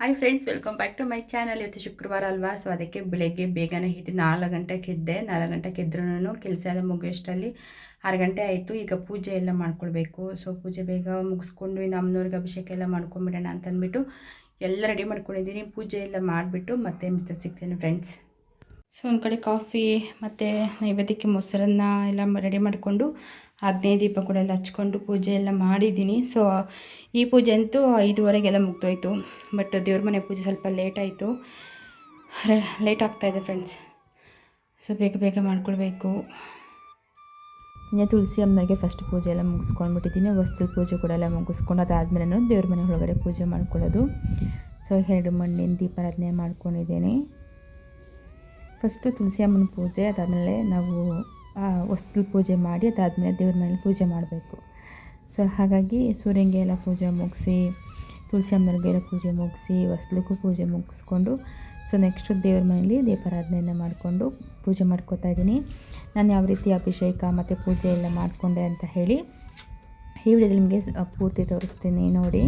Hi friends, welcome back to my channel. ಇವತ್ತು ಶುಕ್ರವಾರ ಅಲ್ವಾ, ಸೊ ಅದಕ್ಕೆ ಬೆಳಗ್ಗೆ ಬೇಗನೆ ಎದ್ದು 4 ಗಂಟೆಗೆ ಎದ್ದೆ. 4 ಗಂಟೆಗೆ ಎದ್ರೂ ಕೆಲಸ ಎಲ್ಲ ಮುಗಿಯೋಷ್ಟರಲ್ಲಿ 6 ಗಂಟೆ ಆಯಿತು. ಈಗ ಪೂಜೆ ಎಲ್ಲ ಮಾಡ್ಕೊಳ್ಬೇಕು. ಸೊ ಪೂಜೆ ಬೇಗ ಮುಗಿಸ್ಕೊಂಡು ಇನ್ನು ಅಮ್ಮನವ್ರಿಗೆ ಅಭಿಷೇಕ ಎಲ್ಲ ಮಾಡ್ಕೊಂಬಿಡೋಣ ಅಂತಂದ್ಬಿಟ್ಟು ಎಲ್ಲ ರೆಡಿ ಮಾಡ್ಕೊಂಡಿದ್ದೀನಿ. ಪೂಜೆ ಎಲ್ಲ ಮಾಡಿಬಿಟ್ಟು ಮತ್ತೆ ಸಿಗ್ತೇನೆ ಫ್ರೆಂಡ್ಸ್. ಸೊ ಒಂದು ಕಡೆ ಕಾಫಿ ಮತ್ತು ನೈವೇದ್ಯಕ್ಕೆ ಮೊಸರನ್ನ ಎಲ್ಲ ರೆಡಿ ಮಾಡಿಕೊಂಡು ಆಗ್ನೇಯ ದೀಪ ಕೂಡ ಎಲ್ಲ ಹಚ್ಕೊಂಡು ಪೂಜೆ ಎಲ್ಲ ಮಾಡಿದ್ದೀನಿ. ಸೊ ಈ ಪೂಜೆ ಅಂತೂ 5:30ಗೆಲ್ಲ ಮುಗ್ದೋಯ್ತು. ಬಟ್ ದೇವ್ರ ಮನೆ ಪೂಜೆ ಸ್ವಲ್ಪ ಲೇಟ್ ಆಯಿತು, ಲೇಟ್ ಆಗ್ತಾಯಿದೆ ಫ್ರೆಂಡ್ಸ್. ಸೊ ಬೇಗ ಬೇಗ ಮಾಡ್ಕೊಳ್ಬೇಕು. ಇನ್ನು ತುಳಸಿ ಅಮ್ಮನಿಗೆ ಫಸ್ಟ್ ಪೂಜೆ ಎಲ್ಲ ಮುಗಿಸ್ಕೊಂಡ್ಬಿಟ್ಟಿದ್ದೀನಿ. ವಸ್ತು ಪೂಜೆ ಕೂಡ ಎಲ್ಲ ಮುಗಿಸ್ಕೊಂಡು ಅದಾದಮೇಲೆ ದೇವ್ರ ಮನೆ ಒಳಗಡೆ ಪೂಜೆ ಮಾಡ್ಕೊಳ್ಳೋದು. ಸೊ 2 ಮಣ್ಣಿನ ದೀಪಾರಾಧನೆ ಮಾಡ್ಕೊಂಡಿದ್ದೀನಿ. ಫಸ್ಟು ತುಳಸಿ ಅಮ್ಮನ ಪೂಜೆ, ಅದಾದಮೇಲೆ ನಾವು ವಸ್ತು ಪೂಜೆ ಮಾಡಿ ಅದಾದಮೇಲೆ ದೇವ್ರ ಮನೇಲಿ ಪೂಜೆ ಮಾಡಬೇಕು. ಸೊ ಹಾಗಾಗಿ ಸೂರ್ಯನಿಗೆ ಎಲ್ಲ ಪೂಜೆ ಮುಗಿಸಿ, ತುಳಸಿ ಅಮ್ಮನಿಗೆಲ್ಲ ಪೂಜೆ ಮುಗಿಸಿ, ವಸ್ಲಕ್ಕೂ ಪೂಜೆ ಮುಗಿಸ್ಕೊಂಡು ಸೊ ನೆಕ್ಸ್ಟು ದೇವ್ರ ಮನೇಲಿ ದೀಪಾರಾಧನೆಯನ್ನು ಮಾಡಿಕೊಂಡು ಪೂಜೆ ಮಾಡ್ಕೋತಾ ಇದ್ದೀನಿ. ನಾನು ಯಾವ ರೀತಿ ಅಭಿಷೇಕ ಮತ್ತು ಪೂಜೆ ಎಲ್ಲ ಮಾಡಿಕೊಂಡೆ ಅಂತ ಹೇಳಿ ಈ ವಿಡಿಯೋದಲ್ಲಿ ನಿಮಗೆ ಪೂರ್ತಿ ತೋರಿಸ್ತೀನಿ ನೋಡಿ.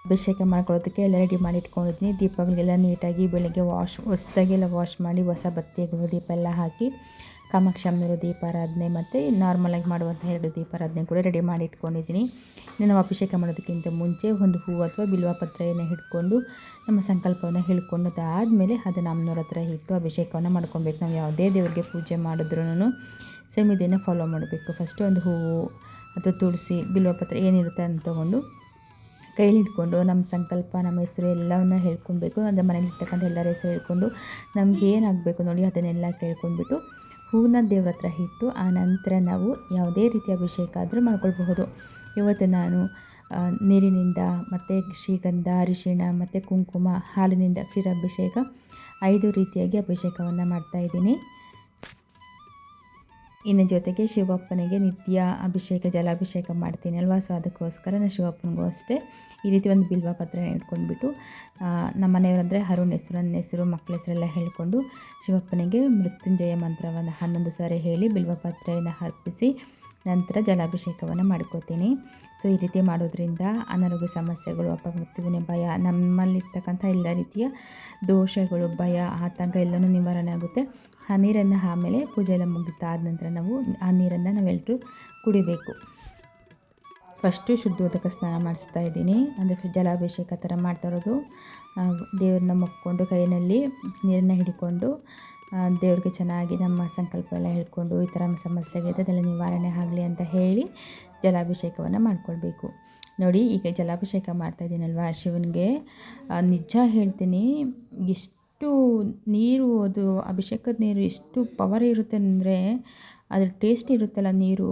ಅಭಿಷೇಕ ಮಾಡ್ಕೊಳ್ಳೋದಕ್ಕೆ ಎಲ್ಲ ರೆಡಿ ಮಾಡಿ ಇಟ್ಕೊಂಡಿದ್ದೀನಿ. ದೀಪಗಳಿಗೆಲ್ಲ ನೀಟಾಗಿ ಬೆಳಗ್ಗೆ ಹೊಸದಾಗೆಲ್ಲ ವಾಶ್ ಮಾಡಿ ಹೊಸ ಬತ್ತಿಗಳು ದೀಪ ಎಲ್ಲ ಹಾಕಿ ಕಾಮಾಕ್ಷಿ ಅಮ್ಮನವರು ದೀಪಾರಾಧನೆ ಮತ್ತು ನಾರ್ಮಲಾಗಿ ಮಾಡುವಂಥ 2 ದೀಪಾರಾಧನೆ ಕೂಡ ರೆಡಿ ಮಾಡಿ ಇಟ್ಕೊಂಡಿದ್ದೀನಿ. ನಾವು ಅಭಿಷೇಕ ಮಾಡೋದಕ್ಕಿಂತ ಮುಂಚೆ ಒಂದು ಹೂವು ಅಥವಾ ಬಿಲ್ವಪತ್ರೆಯನ್ನು ಹಿಡ್ಕೊಂಡು ನಮ್ಮ ಸಂಕಲ್ಪವನ್ನು ಹೇಳ್ಕೊಂಡು ಅದಾದಮೇಲೆ ಅದನ್ನು ಅಮ್ಮನವ್ರ ಹತ್ರ ಇಟ್ಟು ಅಭಿಷೇಕವನ್ನು ಮಾಡ್ಕೊಳ್ಬೇಕು. ನಾವು ಯಾವುದೇ ದೇವರಿಗೆ ಪೂಜೆ ಮಾಡಿದ್ರೂ ಸೇಮ್ ಇದನ್ನು ಫಾಲೋ ಮಾಡಬೇಕು. ಫಸ್ಟು ಒಂದು ಹೂವು ಅಥವಾ ತುಳಸಿ ಬಿಲ್ವಪತ್ರೆ ಏನಿರುತ್ತೆ ಅಂತ ತೊಗೊಂಡು ಕೈಲಿ ಇಟ್ಕೊಂಡು ನಮ್ಮ ಸಂಕಲ್ಪ, ನಮ್ಮ ಹೆಸರು ಎಲ್ಲವನ್ನ ಹೇಳ್ಕೊಳ್ಬೇಕು. ಅಂದರೆ ಮನೇಲಿರ್ತಕ್ಕಂಥ ಎಲ್ಲರ ಹೆಸರು ಹೇಳ್ಕೊಂಡು ನಮ್ಗೆ ಏನಾಗಬೇಕು ನೋಡಿ ಅದನ್ನೆಲ್ಲ ಕೇಳ್ಕೊಂಡ್ಬಿಟ್ಟು ಹೂವನ್ನ ದೇವ್ರ ಹತ್ರ ಇಟ್ಟು ಆ ನಂತರ ನಾವು ಯಾವುದೇ ರೀತಿಯ ಅಭಿಷೇಕ ಆದರೂ ಮಾಡ್ಕೊಳ್ಬಹುದು. ಇವತ್ತು ನಾನು ನೀರಿನಿಂದ ಮತ್ತು ಶ್ರೀಗಂಧ, ಅರಿಶಿಣ ಮತ್ತು ಕುಂಕುಮ, ಹಾಲಿನಿಂದ ಕ್ಷೀರಾಭಿಷೇಕ 5 ರೀತಿಯಾಗಿ ಅಭಿಷೇಕವನ್ನು ಮಾಡ್ತಾಯಿದ್ದೀನಿ. ಇನ್ನು ಜೊತೆಗೆ ಶಿವಪ್ಪನಿಗೆ ನಿತ್ಯ ಅಭಿಷೇಕ, ಜಲಾಭಿಷೇಕ ಮಾಡ್ತೀನಿ ಅಲ್ವಾ. ಸೊ ಅದಕ್ಕೋಸ್ಕರ ನಾನು ಶಿವಪ್ಪನಿಗೂ ಅಷ್ಟೇ ಈ ರೀತಿ ಒಂದು ಬಿಲ್ವ ಪತ್ರೆ ಇಟ್ಕೊಂಡ್ಬಿಟ್ಟು ನಮ್ಮ ಮನೆಯವರಂದರೆ ಅರುಣ್ ಹೆಸರು, ನನ್ನ ಹೆಸರು, ಮಕ್ಕಳ ಹೆಸರೆಲ್ಲ ಹೇಳಿಕೊಂಡು ಶಿವಪ್ಪನಿಗೆ ಮೃತ್ಯುಂಜಯ ಮಂತ್ರವನ್ನು 11 ಸಾರಿ ಹೇಳಿ ಬಿಲ್ವ ಪತ್ರೆಯನ್ನು ಅರ್ಪಿಸಿ ನಂತರ ಜಲಾಭಿಷೇಕವನ್ನು ಮಾಡ್ಕೋತೀನಿ. ಸೊ ಈ ರೀತಿ ಮಾಡೋದ್ರಿಂದ ಅನಾರೋಗ್ಯ ಸಮಸ್ಯೆಗಳು, ಅಪಮೃತ್ಯುವಿನ ಭಯ, ನಮ್ಮಲ್ಲಿರ್ತಕ್ಕಂಥ ಎಲ್ಲ ರೀತಿಯ ದೋಷಗಳು, ಭಯ, ಆತಂಕ ಎಲ್ಲನೂ ನಿವಾರಣೆ ಆಗುತ್ತೆ. ಆ ನೀರನ್ನು ಆಮೇಲೆ ಪೂಜೆ ಎಲ್ಲ ಮುಗಿದಾದ ನಂತರ ನಾವು ಆ ನೀರನ್ನು ನಾವೆಲ್ಲರೂ ಕುಡಿಬೇಕು. ಫಸ್ಟು ಶುದ್ಧೋದಕ ಸ್ನಾನ ಮಾಡಿಸ್ತಾ ಇದ್ದೀನಿ. ಅಂದರೆ ಜಲಾಭಿಷೇಕ ಥರ ಮಾಡ್ತಾ ಇರೋದು. ದೇವ್ರನ್ನ ಮುಕ್ಕೊಂಡು ಕೈಯಲ್ಲಿ ನೀರನ್ನು ಹಿಡ್ಕೊಂಡು ದೇವ್ರಿಗೆ ಚೆನ್ನಾಗಿ ನಮ್ಮ ಸಂಕಲ್ಪ ಎಲ್ಲ ಹೇಳ್ಕೊಂಡು ಈ ಥರ ಸಮಸ್ಯೆಗಳಿದೆ ಅದೆಲ್ಲ ನಿವಾರಣೆ ಆಗಲಿ ಅಂತ ಹೇಳಿ ಜಲಾಭಿಷೇಕವನ್ನು ಮಾಡ್ಕೊಳ್ಬೇಕು. ನೋಡಿ ಈಗ ಜಲಾಭಿಷೇಕ ಮಾಡ್ತಾಯಿದ್ದೀನಲ್ವ ಶಿವನಿಗೆ, ನಿಜ ಹೇಳ್ತೀನಿ ಎಷ್ಟು ನೀರು, ಅದು ಅಭಿಷೇಕದ ನೀರು ಎಷ್ಟು ಪವರ್ ಇರುತ್ತೆ ಅಂದರೆ ಅದ್ರ ಟೇಸ್ಟ್ ಇರುತ್ತಲ್ಲ ನೀರು,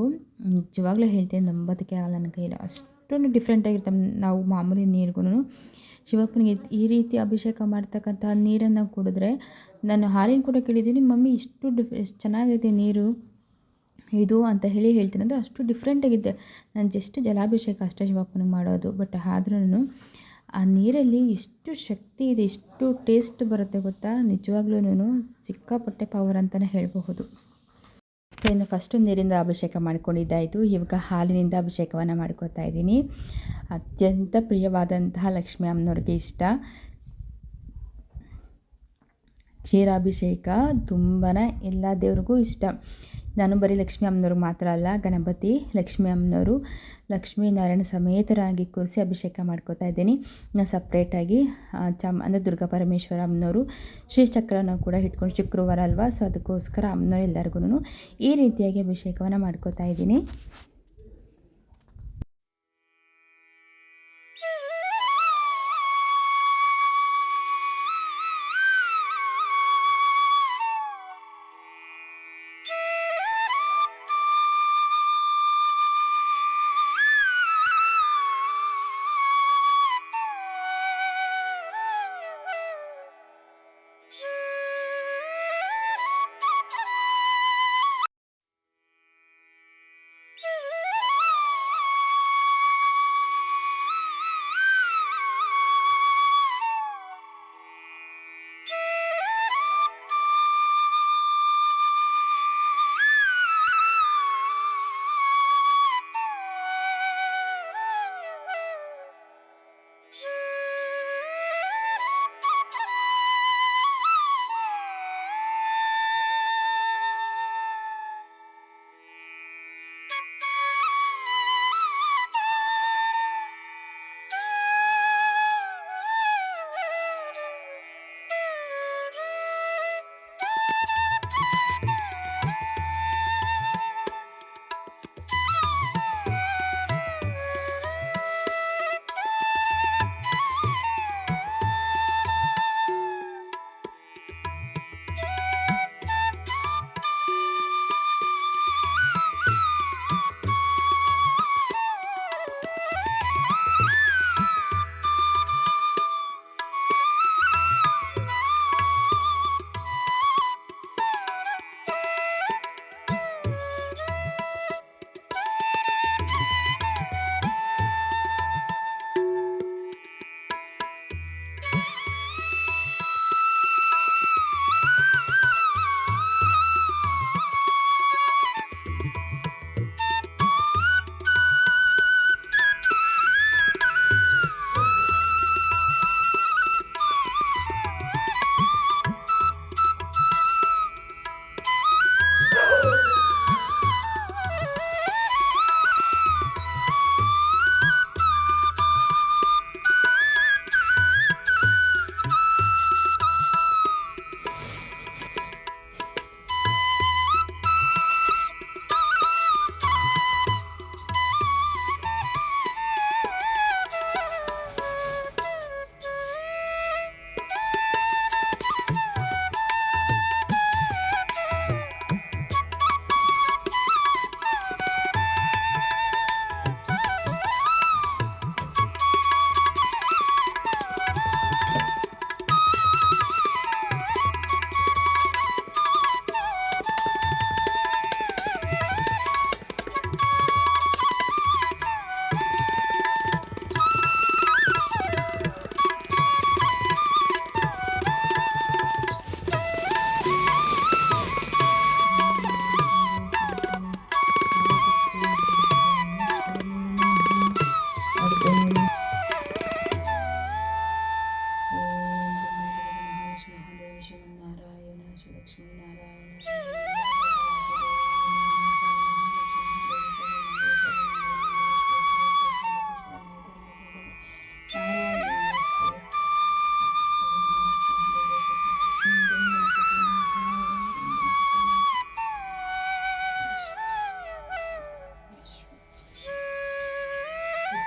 ನಿಜವಾಗ್ಲೂ ಹೇಳ್ತೀನಿ ನಂಬೋದಕ್ಕೆ ಆಗಲ್ಲ ನನ್ನ ಕೈಯಲ್ಲಿ. ಅಷ್ಟೊಂದು ಡಿಫ್ರೆಂಟಾಗಿರುತ್ತೆ. ನಾವು ಮಾಮೂಲಿ ನೀರಿಗೂ ಶಿವಪ್ಪನಿಗೆ ಈ ರೀತಿ ಅಭಿಷೇಕ ಮಾಡ್ತಕ್ಕಂಥ ನೀರನ್ನು ಕುಡಿದ್ರೆ, ನಾನು ಹಾಲಿನ ಕೂಡ ಕೇಳಿದ್ದೀನಿ, ಮಮ್ಮಿ ಇಷ್ಟು ಚೆನ್ನಾಗಿದೆ ನೀರು ಇದು ಅಂತ ಹೇಳ್ತೀನಿ. ಅಂದರೆ ಅಷ್ಟು ಡಿಫ್ರೆಂಟಾಗಿದೆ. ನಾನು ಜಸ್ಟ್ ಜಲಾಭಿಷೇಕ ಅಷ್ಟೇ ಶಿವಪ್ಪನಿಗೆ ಮಾಡೋದು. ಬಟ್ ಆದ್ರೂ ಆ ನೀರಲ್ಲಿ ಎಷ್ಟು ಶಕ್ತಿ ಇದೆ, ಎಷ್ಟು ಟೇಸ್ಟ್ ಬರುತ್ತೆ ಗೊತ್ತಾ. ನಿಜವಾಗ್ಲೂ ಸಿಕ್ಕಾಪಟ್ಟೆ ಪವರ್ ಅಂತಲೇ ಹೇಳಬಹುದು. ಸೊ ಇನ್ನು ಫಸ್ಟು ನೀರಿಂದ ಅಭಿಷೇಕ ಮಾಡ್ಕೊಂಡಿದ್ದಾಯಿತು. ಇವಾಗ ಹಾಲಿನಿಂದ ಅಭಿಷೇಕವನ್ನು ಮಾಡ್ಕೋತಾ ಇದ್ದೀನಿ. ಅತ್ಯಂತ ಪ್ರಿಯವಾದಂತಹ ಲಕ್ಷ್ಮೀ ಅಮ್ಮನವ್ರಿಗೆ ಇಷ್ಟ ಕ್ಷೀರಾಭಿಷೇಕ, ತುಂಬಾ ಎಲ್ಲ ದೇವ್ರಿಗೂ ಇಷ್ಟ. ನಾನು ಬರೀ ಲಕ್ಷ್ಮೀ ಅಮ್ಮನವ್ರಿಗೆ ಮಾತ್ರ ಅಲ್ಲ, ಗಣಪತಿ, ಲಕ್ಷ್ಮೀ ಅಮ್ಮನವರು, ಲಕ್ಷ್ಮೀನಾರಾಯಣ ಸಮೇತರಾಗಿ ಕೂರಿಸಿ ಅಭಿಷೇಕ ಮಾಡ್ಕೋತಾ ಇದ್ದೀನಿ. ನಾನು ಸಪ್ರೇಟಾಗಿ ಅಂದರೆ ದುರ್ಗಾ ಪರಮೇಶ್ವರ ಅಮ್ಮನವರು ಶ್ರೀಚಕ್ರನ ಕೂಡ ಇಟ್ಕೊಂಡು, ಶುಕ್ರವಾರ ಅಲ್ವಾ, ಸೊ ಅದಕ್ಕೋಸ್ಕರ ಅಮ್ಮನವ್ರು ಎಲ್ಲರಿಗೂ ಈ ರೀತಿಯಾಗಿ ಅಭಿಷೇಕವನ್ನು ಮಾಡ್ಕೋತಾ ಇದ್ದೀನಿ.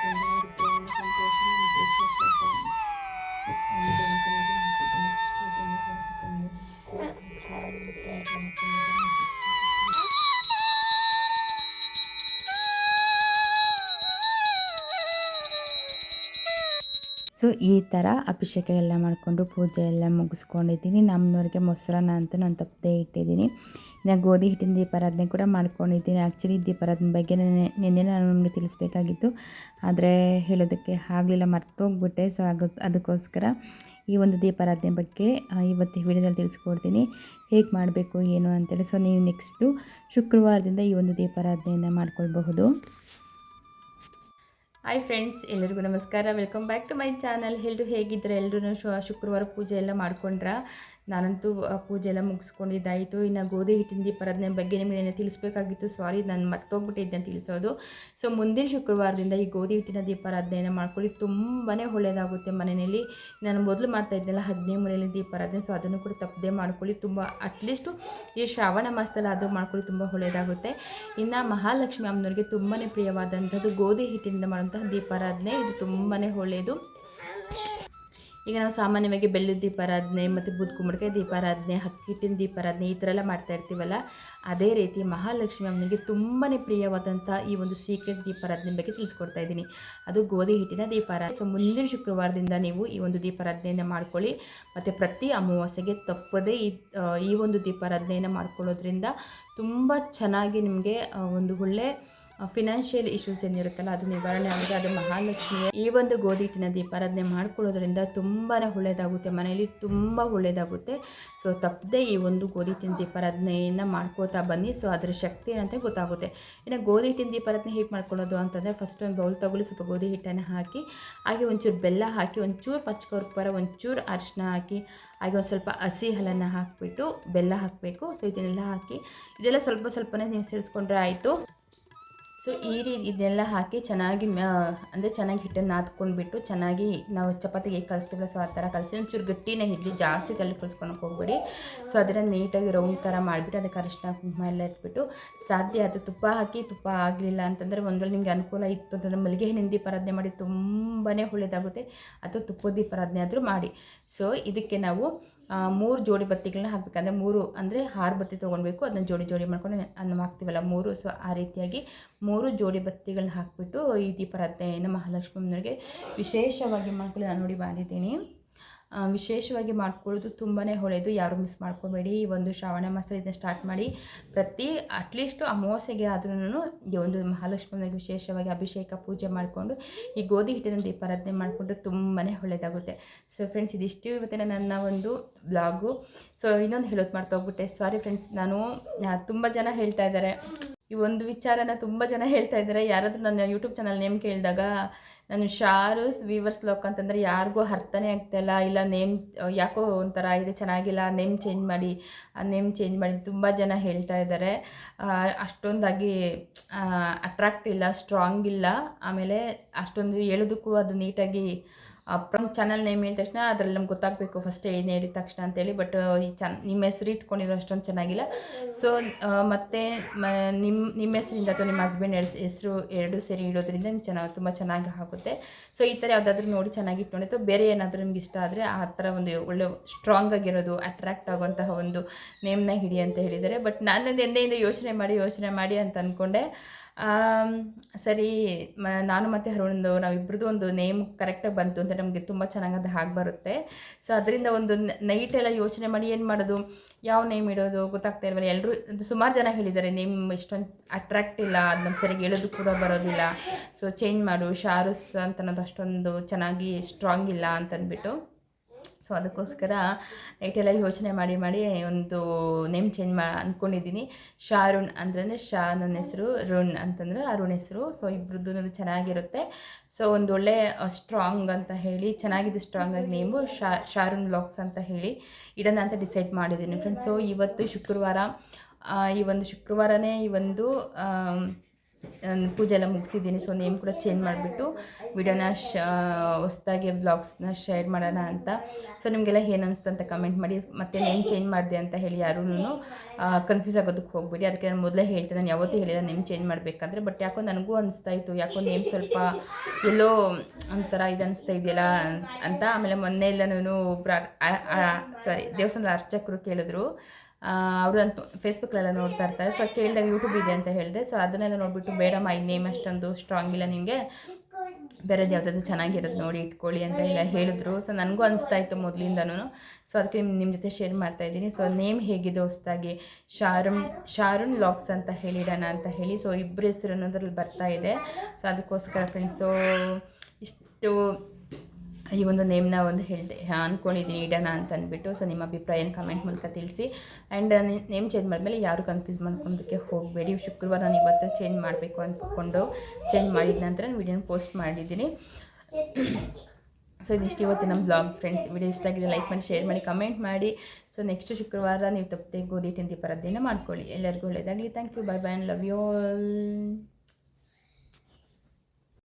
ಸೊ ಈ ಥರ ಅಭಿಷೇಕ ಎಲ್ಲ ಮಾಡಿಕೊಂಡು ಪೂಜೆ ಎಲ್ಲ ಮುಗಿಸ್ಕೊಂಡಿದ್ದೀನಿ. ನಮ್ಮನವ್ರಿಗೆ ಮೊಸರನ್ನ ಅಂತೂ ನಾನು ತಪ್ಪದೇ ಇಟ್ಟಿದ್ದೀನಿ. ಇನ್ನು ಗೋಧಿ ಹಿಟ್ಟಿನ ದೀಪಾರಾಧನೆ ಕೂಡ ಮಾಡ್ಕೊಂಡಿದ್ದೀನಿ. ಆ್ಯಕ್ಚುಲಿ ದೀಪಾರಾಧನೆ ಬಗ್ಗೆ ನಿನ್ನೆ ನಾನು ನಿಮಗೆ ತಿಳಿಸ್ಬೇಕಾಗಿತ್ತು, ಆದರೆ ಹೇಳೋದಕ್ಕೆ ಆಗಲಿಲ್ಲ, ಮರ್ತೋಗ್ಬಿಟ್ಟೆ. ಸೊ ಅದಕ್ಕೋಸ್ಕರ ಈ ಒಂದು ದೀಪಾರಾಧನೆ ಬಗ್ಗೆ ಇವತ್ತು ವಿಡಿಯೋದಲ್ಲಿ ತಿಳಿಸ್ಕೊಡ್ತೀನಿ, ಹೇಗೆ ಮಾಡಬೇಕು ಏನು ಅಂತೇಳಿ. ಸೊ ನೀವು ನೆಕ್ಸ್ಟು ಶುಕ್ರವಾರದಿಂದ ಈ ಒಂದು ದೀಪಾರಾಧನೆಯನ್ನು ಮಾಡ್ಕೊಳ್ಬಹುದು. ಹಾಯ್ ಫ್ರೆಂಡ್ಸ್, ಎಲ್ಲರಿಗೂ ನಮಸ್ಕಾರ. Welcome back to my channel. ಎಲ್ಲರೂ ಹೇಗಿದ್ದರೆ? ಎಲ್ಲರೂ ಶುಕ್ರವಾರ ಪೂಜೆ ಎಲ್ಲ ಮಾಡ್ಕೊಂಡ್ರ? ನಾನಂತೂ ಪೂಜೆ ಎಲ್ಲ ಮುಗಿಸ್ಕೊಂಡಿದ್ದಾಯಿತು. ಇನ್ನು ಗೋಧಿ ಹಿಟ್ಟಿನ ದೀಪಾರಾಧನೆ ಬಗ್ಗೆ ನಿಮಗೆ ತಿಳಿಸ್ಬೇಕಾಗಿತ್ತು. ಸಾರಿ, ನಾನು ಮರ್ತೋಗ್ಬಿಟ್ಟಿದ್ದೆ ಅಂತ ತಿಳಿಸೋದು. ಸೊ ಮುಂದಿನ ಶುಕ್ರವಾರದಿಂದ ಈ ಗೋಧಿ ಹಿಟ್ಟಿನ ದೀಪಾರಾಧನೆಯನ್ನು ಮಾಡ್ಕೊಳ್ಳಿ. ತುಂಬಾ ಒಳ್ಳೆಯದಾಗುತ್ತೆ. ಮನೆಯಲ್ಲಿ ನಾನು ಮೊದಲು ಮಾಡ್ತಾ ಇದ್ದೆನಲ್ಲ 15 ಮನೆಯಲ್ಲಿ ದೀಪಾರಾಧನೆ, ಸೊ ಅದನ್ನು ಕೂಡ ತಪ್ಪದೆ ಮಾಡ್ಕೊಳ್ಳಿ. ತುಂಬ ಅಟ್ಲೀಸ್ಟು ಈ ಶ್ರಾವಣ ಮಾಸದಲ್ಲಿ ಆದರೂ ಮಾಡ್ಕೊಳ್ಳಿ, ತುಂಬ ಒಳ್ಳೆಯದಾಗುತ್ತೆ. ಇನ್ನು ಮಹಾಲಕ್ಷ್ಮಿ ಅಮ್ಮನವ್ರಿಗೆ ತುಂಬಾ ಪ್ರಿಯವಾದಂಥದ್ದು ಗೋಧಿ ಹಿಟ್ಟಿನಿಂದ ಮಾಡುವಂತಹ ದೀಪಾರಾಧನೆ. ಇದು ತುಂಬಾ ಒಳ್ಳೆಯದು. ಈಗ ನಾವು ಸಾಮಾನ್ಯವಾಗಿ ಬೆಲ್ಲದ ದೀಪಾರಾಧನೆ ಮತ್ತು ಬೂದ್ ಕುಂಬಳಕಾಯಿ ದೀಪಾರಾಧನೆ, ಅಕ್ಕಿ ಹಿಟ್ಟಿನ ದೀಪಾರಾಧನೆ ಈ ಥರ ಎಲ್ಲ ಮಾಡ್ತಾ ಇರ್ತೀವಲ್ಲ, ಅದೇ ರೀತಿ ಮಹಾಲಕ್ಷ್ಮಿ ಅಮ್ಮನಿಗೆ ತುಂಬಾ ಪ್ರಿಯವಾದಂಥ ಈ ಒಂದು ಸೀಕ್ರೆಟ್ ದೀಪಾರಾಧನೆ ಬಗ್ಗೆ ತಿಳಿಸ್ಕೊಡ್ತಾ ಇದ್ದೀನಿ. ಅದು ಗೋಧಿ ಹಿಟ್ಟಿನ ದೀಪಾರಾಧನೆ. ಸೊ ಮುಂದಿನ ಶುಕ್ರವಾರದಿಂದ ನೀವು ಈ ಒಂದು ದೀಪಾರಾಧನೆಯನ್ನು ಮಾಡ್ಕೊಳ್ಳಿ. ಮತ್ತು ಪ್ರತಿ ಅಮಾವಾಸ್ಯೆಗೆ ತಪ್ಪದೇ ಈ ಒಂದು ದೀಪಾರಾಧನೆಯನ್ನು ಮಾಡ್ಕೊಳ್ಳೋದ್ರಿಂದ ತುಂಬ ಚೆನ್ನಾಗಿ ನಿಮಗೆ ಒಂದು ಒಳ್ಳೆ ಫಿನಾನ್ಷಿಯಲ್ ಇಶ್ಯೂಸ್ ಏನಿರುತ್ತಲ್ಲ ಅದು ನಿವಾರಣೆ ಆಗುತ್ತೆ. ಅದು ಮಹಾಲಕ್ಷ್ಮಿಯ ಈ ಒಂದು ಗೋಧಿ ಹಿಟ್ಟಿನ ದೀಪಾರಾಧನೆ ಮಾಡ್ಕೊಳ್ಳೋದ್ರಿಂದ ತುಂಬಾ ಒಳ್ಳೆಯದಾಗುತ್ತೆ, ಮನೆಯಲ್ಲಿ ತುಂಬ ಒಳ್ಳೆಯದಾಗುತ್ತೆ. ಸೊ ತಪ್ಪದೆ ಈ ಒಂದು ಗೋಧಿ ಹಿಟ್ಟಿನ ದೀಪಾರಾಧನೆಯನ್ನು ಮಾಡ್ಕೋತಾ ಬನ್ನಿ. ಸೊ ಅದರ ಶಕ್ತಿ ಏನಂತ ಗೊತ್ತಾಗುತ್ತೆ. ಇನ್ನು ಗೋಧಿ ಹಿಟ್ಟಿನ ದೀಪಾರಾಧನೆ ಹೇಗೆ ಮಾಡ್ಕೊಳ್ಳೋದು ಅಂತಂದರೆ, ಫಸ್ಟ್ ಒಂದು ಬೌಲ್ ತಗೊಳ್ಳಿ, ಸ್ವಲ್ಪ ಗೋಧಿ ಹಿಟ್ಟನ್ನು ಹಾಕಿ, ಹಾಗೆ ಒಂಚೂರು ಬೆಲ್ಲ ಹಾಕಿ, ಒಂಚೂರು ಪಚ್ಚಕರ್ಪೂರ, ಒಂಚೂರು ಅರಿಶಿನ ಹಾಕಿ, ಹಾಗೆ ಒಂದು ಸ್ವಲ್ಪ ಹಸಿ ಹಾಲನ್ನು ಹಾಕಿಬಿಟ್ಟು ಬೆಲ್ಲ ಹಾಕಬೇಕು. ಸೊ ಇದನ್ನೆಲ್ಲ ಹಾಕಿ ಇದೆಲ್ಲ ಸ್ವಲ್ಪ ಸ್ವಲ್ಪನೇ ನೀವು ಸೇರಿಸ್ಕೊಂಡ್ರೆ ಆಯಿತು. ಸೊ ಈ ರೀತಿ ಇದನ್ನೆಲ್ಲ ಹಾಕಿ ಚೆನ್ನಾಗಿ ಅಂದರೆ ಚೆನ್ನಾಗಿ ಹಿಟ್ಟನ್ನು ನಾದ್ಕೊಂಡ್ಬಿಟ್ಟು ಚೆನ್ನಾಗಿ ನಾವು ಚಪಾತಿಗೆ ಹೇಗೆ ಕಳಿಸ್ತೀವಲ್ಲ, ಸೊ ಆ ಥರ ಕಳಿಸಿ ಒಂಚೂರು ಗಟ್ಟಿನೇ ಇರಲಿ, ಜಾಸ್ತಿ ತಲೆ ಕಳಿಸ್ಕೊಳಕ್ಕೆ ಹೋಗ್ಬೇಡಿ. ಸೊ ಅದನ್ನು ನೀಟಾಗಿ ರೌಂಡ್ ಥರ ಮಾಡಿಬಿಟ್ಟು ಅದಕ್ಕೆ ಅರಿಶಿನ ಕುಂಕುಮ ಎಲ್ಲ ಇಟ್ಬಿಟ್ಟು, ಸಾಧ್ಯ ಅದು ತುಪ್ಪ ಹಾಕಿ, ತುಪ್ಪ ಆಗಲಿಲ್ಲ ಅಂತಂದರೆ ಒಂದ್ರಲ್ಲಿ ನಿಮಗೆ ಅನುಕೂಲ ಇತ್ತು ಅಂತಂದರೆ ಮಲ್ಲಿಗೆ ಹಣ್ಣಿನ ದೀಪಾರಾಧನೆ ಮಾಡಿ ತುಂಬಾ ಒಳ್ಳೆಯದಾಗುತ್ತೆ, ಅಥವಾ ತುಪ್ಪದ ದೀಪಾರಾಧನೆ ಆದರೂ ಮಾಡಿ. ಸೊ ಇದಕ್ಕೆ ನಾವು 3 ಜೋಡಿ ಬತ್ತಿಗಳನ್ನ ಹಾಕಬೇಕಂದ್ರೆ 3 ಅಂದರೆ 6 ಬತ್ತಿ ತೊಗೊಳ್ಬೇಕು. ಅದನ್ನು ಜೋಡಿ ಜೋಡಿ ಮಾಡ್ಕೊಂಡು ಅನ್ನ ಹಾಕ್ತೀವಲ್ಲ 3. ಸೊ ಆ ರೀತಿಯಾಗಿ 3 ಜೋಡಿ ಬತ್ತಿಗಳನ್ನ ಹಾಕಿಬಿಟ್ಟು ಈ ದೀಪಾರಾಧನೆಯನ್ನು ಮಹಾಲಕ್ಷ್ಮಿ ಅಮ್ಮನವ್ರಿಗೆ ವಿಶೇಷವಾಗಿ ಮಾಡ್ಕೊಳ್ಳಿ. ನಾನು ನೋಡಿ ಮಾಡಿದ್ದೀನಿ. ವಿಶೇಷವಾಗಿ ಮಾಡ್ಕೊಳ್ಳೋದು ತುಂಬಾ ಒಳ್ಳೆಯದು. ಯಾರು ಮಿಸ್ ಮಾಡ್ಕೋಬೇಡಿ. ಈ ಒಂದು ಶ್ರಾವಣ ಮಾಸ ಇದನ್ನು ಸ್ಟಾರ್ಟ್ ಮಾಡಿ ಪ್ರತಿ ಅಟ್ಲೀಸ್ಟು ಅಮಾವಾಸ್ಯೆಗೆ ಆದ್ರೂ ಈ ಒಂದು ಮಹಾಲಕ್ಷ್ಮಿ ವಿಶೇಷವಾಗಿ ಅಭಿಷೇಕ ಪೂಜೆ ಮಾಡಿಕೊಂಡು ಈ ಗೋಧಿ ಹಿಟ್ಟಿನ ದೀಪಾರಾಧನೆ ಮಾಡಿಕೊಂಡು ತುಂಬಾ ಒಳ್ಳೆಯದಾಗುತ್ತೆ. ಸೊ ಫ್ರೆಂಡ್ಸ್, ಇದಿಷ್ಟು ಇವತ್ತಿನ ನನ್ನ ಒಂದು ಬ್ಲಾಗು. ಸೊ ಇನ್ನೊಂದು ಹೇಳೋದು ಮಾಡ್ತಾ ಹೋಗ್ಬಿಟ್ಟೆ, ಸಾರಿ ಫ್ರೆಂಡ್ಸ್. ನಾನು ತುಂಬ ಜನ ಹೇಳ್ತಾ ಇದ್ದಾರೆ ಈ ಒಂದು ವಿಚಾರನ, ತುಂಬ ಜನ ಹೇಳ್ತಾ ಇದ್ದಾರೆ. ಯಾರಾದರೂ ನನ್ನ ಯೂಟ್ಯೂಬ್ ಚಾನಲ್ ನೇಮ್ ಕೇಳಿದಾಗ ನಾನು ಶಾರೂಸ್ ವೀವರ್ಸ್ ಲಾಕ್ ಅಂತಂದರೆ ಯಾರಿಗೂ ಅರ್ಥನೇ ಆಗ್ತಾಯಿಲ್ಲ, ಇಲ್ಲ ನೇಮ್ ಯಾಕೋ ಒಂಥರ ಇದೆ ಚೆನ್ನಾಗಿಲ್ಲ, ನೇಮ್ ಚೇಂಜ್ ಮಾಡಿ, ಆ ನೇಮ್ ಚೇಂಜ್ ಮಾಡಿ ತುಂಬ ಜನ ಹೇಳ್ತಾ ಇದ್ದಾರೆ. ಅಷ್ಟೊಂದಾಗಿ ಅಟ್ರಾಕ್ಟ್ ಇಲ್ಲ, ಸ್ಟ್ರಾಂಗ್ ಇಲ್ಲ, ಆಮೇಲೆ ಅಷ್ಟೊಂದು ಹೇಳೋದಕ್ಕೂ ಅದು ನೀಟಾಗಿ ಚಾನಲ್ ನೇಮ್ ಹೇಳಿದ ತಕ್ಷಣ ಅದರಲ್ಲಿ ನಮ್ಗೆ ಗೊತ್ತಾಗಬೇಕು ಫಸ್ಟ್ ಏನು ಹೇಳಿದ ತಕ್ಷಣ ಅಂತೇಳಿ. ಬಟ್ ಈ ನಿಮ್ಮ ಹೆಸರು ಇಟ್ಕೊಂಡಿರೋ ಅಷ್ಟೊಂದು ಚೆನ್ನಾಗಿಲ್ಲ. ಸೊ ಮತ್ತು ನಿಮ್ಮ ಹೆಸರಿಂದ ಅಥವಾ ನಿಮ್ಮ ಹಸ್ಬೆಂಡ್ ಹೆಸರು 2 ಸೇರಿ ಇಡೋದ್ರಿಂದ ತುಂಬ ಚೆನ್ನಾಗಿ ಆಗುತ್ತೆ. ಸೊ ಈ ಥರ ಯಾವುದಾದ್ರೂ ನೋಡಿ ಚೆನ್ನಾಗಿ ಇಟ್ಕೊಂಡು, ಅಥವಾ ಬೇರೆ ಏನಾದರೂ ನಿಮ್ಗೆ ಇಷ್ಟ ಆದರೆ ಆ ಥರ ಒಂದು ಒಳ್ಳೆ ಸ್ಟ್ರಾಂಗ್ ಆಗಿರೋದು, ಅಟ್ರಾಕ್ಟ್ ಆಗುವಂತಹ ಒಂದು ನೇಮ್ನ ಹಿಡಿ ಅಂತ ಹೇಳಿದ್ದಾರೆ. ಬಟ್ ನಾನು ಎಂದೆಯಿಂದ ಯೋಚನೆ ಮಾಡಿ ಅಂತ ಅಂದ್ಕೊಂಡೆ. ಸರಿ, ನಾನು ಮತ್ತು ಅರುಣ್ದು ನಾವಿಬ್ರದ್ದು ಒಂದು ನೇಮ್ ಕರೆಕ್ಟಾಗಿ ಬಂತು ಅಂತ ನಮಗೆ ತುಂಬ ಚೆನ್ನಾಗಿ ಅದು ಹಾಗೆ ಬರುತ್ತೆ. ಸೊ ಅದರಿಂದ ಒಂದು ನೈಟೆಲ್ಲ ಯೋಚನೆ ಮಾಡಿ ಏನು ಮಾಡೋದು, ಯಾವ ನೇಮ್ ಇಡೋದು ಗೊತ್ತಾಗ್ತಾ ಇಲ್ವಲ್ಲ. ಎಲ್ಲರೂ ಸುಮಾರು ಜನ ಹೇಳಿದ್ದಾರೆ ನೇಮ್ ಇಷ್ಟೊಂದು ಅಟ್ರಾಕ್ಟ್ ಇಲ್ಲ, ಅದು ನಮ್ಮ ಸರಿಯಾಗಿ ಹೇಳೋದು ಕೂಡ ಬರೋದಿಲ್ಲ, ಸೊ ಚೇಂಜ್ ಮಾಡು, ಶಾರೂಸ್ ಅಂತ ಅನ್ನೋದು ಅಷ್ಟೊಂದು ಚೆನ್ನಾಗಿ ಸ್ಟ್ರಾಂಗ್ ಇಲ್ಲ ಅಂತಂದ್ಬಿಟ್ಟು. ಸೊ ಅದಕ್ಕೋಸ್ಕರ ನೈಟೆಲ್ಲ ಯೋಚನೆ ಮಾಡಿ ಒಂದು ನೇಮ್ ಚೇಂಜ್ ಅಂದ್ಕೊಂಡಿದ್ದೀನಿ. ಶಾರುಣ್ ಅಂತಂದರೆ ನನ್ನ ಹೆಸರು, ರುಣ್ ಅಂತಂದರೆ ಅರುಣ್ ಹೆಸರು. ಸೊ ಇಬ್ಬರದ್ದು ಚೆನ್ನಾಗಿರುತ್ತೆ. ಸೊ ಒಂದು ಒಳ್ಳೆ ಸ್ಟ್ರಾಂಗ್ ಅಂತ ಹೇಳಿ ಚೆನ್ನಾಗಿದೆ, ಸ್ಟ್ರಾಂಗಾಗಿ ನೇಮು ಶಾರುಣ್ ವ್ಲಾಗ್ಸ್ ಅಂತ ಹೇಳಿ ಇಡೋಣ ಅಂತ ಡಿಸೈಡ್ ಮಾಡಿದ್ದೀನಿ ಫ್ರೆಂಡ್ಸ್. ಸೊ ಇವತ್ತು ಶುಕ್ರವಾರ, ಈ ಒಂದು ಶುಕ್ರವಾರನೇ ಈ ಒಂದು ಪೂಜೆ ಎಲ್ಲ ಮುಗಿಸಿದ್ದೀನಿ. ಸೊ ನೇಮ್ ಕೂಡ ಚೇಂಜ್ ಮಾಡಿಬಿಟ್ಟು ವಿಡಿಯೋನ ಹೊಸ್ದಾಗಿ ವ್ಲಾಗ್ಸ್ನ ಶೇರ್ ಮಾಡೋಣ ಅಂತ. ಸೊ ನಿಮಗೆಲ್ಲ ಏನು ಅನಿಸ್ತು ಅಂತ ಕಮೆಂಟ್ ಮಾಡಿ. ಮತ್ತು ನೇಮ್ ಚೇಂಜ್ ಮಾಡಿದೆ ಅಂತ ಹೇಳಿ ಯಾರೂ ಕನ್ಫ್ಯೂಸ್ ಆಗೋದಕ್ಕೆ ಹೋಗಬೇಡಿ. ಅದಕ್ಕೆ ನಾನು ಮೊದಲೇ ಹೇಳ್ತೀನಿ, ನಾನು ಯಾವತ್ತೂ ಹೇಳಿಲ್ಲ ನೇಮ್ ಚೇಂಜ್ ಮಾಡಬೇಕಂದ್ರೆ. ಬಟ್ ಯಾಕೋ ನನಗೂ ಅನಿಸ್ತಾ ಇತ್ತು, ಯಾಕೋ ನೇಮ್ ಸ್ವಲ್ಪ ಎಲ್ಲೋ ಒಂಥರ ಇದು ಅನಿಸ್ತಾ ಇದೆಯಲ್ಲ ಅಂತ. ಆಮೇಲೆ ಮೊನ್ನೆ ಎಲ್ಲ ದೇವಸ್ಥಾನದ ಅರ್ಚಕರು ಕೇಳಿದ್ರು, ಅವರು ಅಂತ ಫೇಸ್ಬುಕ್ಕಲ್ಲೆಲ್ಲ ನೋಡ್ತಾ ಇರ್ತಾರೆ. ಸೊ ಕೇಳಿದಾಗ ಯೂಟ್ಯೂಬ್ ಇದೆ ಅಂತ ಹೇಳಿದೆ. ಸೊ ಅದನ್ನೆಲ್ಲ ನೋಡಿಬಿಟ್ಟು ಬೇಡಮ್ಮ ಈ ನೇಮ್ ಅಷ್ಟೊಂದು ಸ್ಟ್ರಾಂಗ್ ಇಲ್ಲ, ನಿಮಗೆ ಬೇರೆದು ಯಾವುದಾದ್ರು ಚೆನ್ನಾಗಿರೋದು ನೋಡಿ ಇಟ್ಕೊಳ್ಳಿ ಅಂತ ಎಲ್ಲ ಹೇಳಿದ್ರು. ಸೊ ನನಗೂ ಅನಿಸ್ತಾ ಇತ್ತು ಮೊದಲಿಂದನೂ. ಸೊ ಅದಕ್ಕೆ ನಿಮ್ಮ ಜೊತೆ ಶೇರ್ ಮಾಡ್ತಾಯಿದ್ದೀನಿ. ಸೊ ನೇಮ್ ಹೇಗಿದೆ ಹೊಸ್ದಾಗಿ ಶಾರುನ್ ಲಾಕ್ಸ್ ಅಂತ ಹೇಳಿಡೋಣ ಅಂತ ಹೇಳಿ. ಸೊ ಇಬ್ಬರು ಹೆಸರು ಅನ್ನೋದ್ರಲ್ಲಿ ಬರ್ತಾ ಇದೆ. ಸೊ ಅದಕ್ಕೋಸ್ಕರ ಫ್ರೆಂಡ್ಸು ಇಷ್ಟು ಈ ಒಂದು ನೇಮ್ನ ಹೇಳಿದೆ ಅಂದ್ಕೊಂಡಿದ್ದೀನಿ ಇಡೋಣ ಅಂತ ಅಂದ್ಬಿಟ್ಟು. ಸೊ ನಿಮ್ಮ ಅಭಿಪ್ರಾಯನ ಕಮೆಂಟ್ ಮೂಲಕ ತಿಳಿಸಿ. ಆ್ಯಂಡ್ ನೇಮ್ ಚೇಂಜ್ ಮಾಡಿದ್ಮೇಲೆ ಯಾರು ಕನ್ಫ್ಯೂಸ್ ಮಾಡ್ಕೊಳ್ಳೋದಕ್ಕೆ ಹೋಗಬೇಡಿ. ಶುಕ್ರವಾರ ನಾನು ಇವತ್ತು ಚೇಂಜ್ ಮಾಡಬೇಕು ಅಂದ್ಕೊಂಡು ಚೇಂಜ್ ಮಾಡಿದ ನಂತರ ನಾನು ವಿಡಿಯೋನ ಪೋಸ್ಟ್ ಮಾಡಿದ್ದೀನಿ. ಸೊ ಇದಿಷ್ಟು ಇವತ್ತು ನಮ್ಮ ಬ್ಲಾಗ್ ಫ್ರೆಂಡ್ಸ್. ವಿಡಿಯೋ ಇಷ್ಟ ಆಗಿದೆ ಲೈಕ್ ಮಾಡಿ, ಶೇರ್ ಮಾಡಿ, ಕಮೆಂಟ್ ಮಾಡಿ. ಸೊ ನೆಕ್ಸ್ಟ್ ಶುಕ್ರವಾರ ನೀವು ತಪ್ಪದೆ ಗೋಧಿ ತಿಂಡಿ ಪರದ್ದೇನ ಮಾಡ್ಕೊಳ್ಳಿ. ಎಲ್ಲರಿಗೂ ಒಳ್ಳೆಯದಾಗಲಿ. Thank you, bye bye and love you all.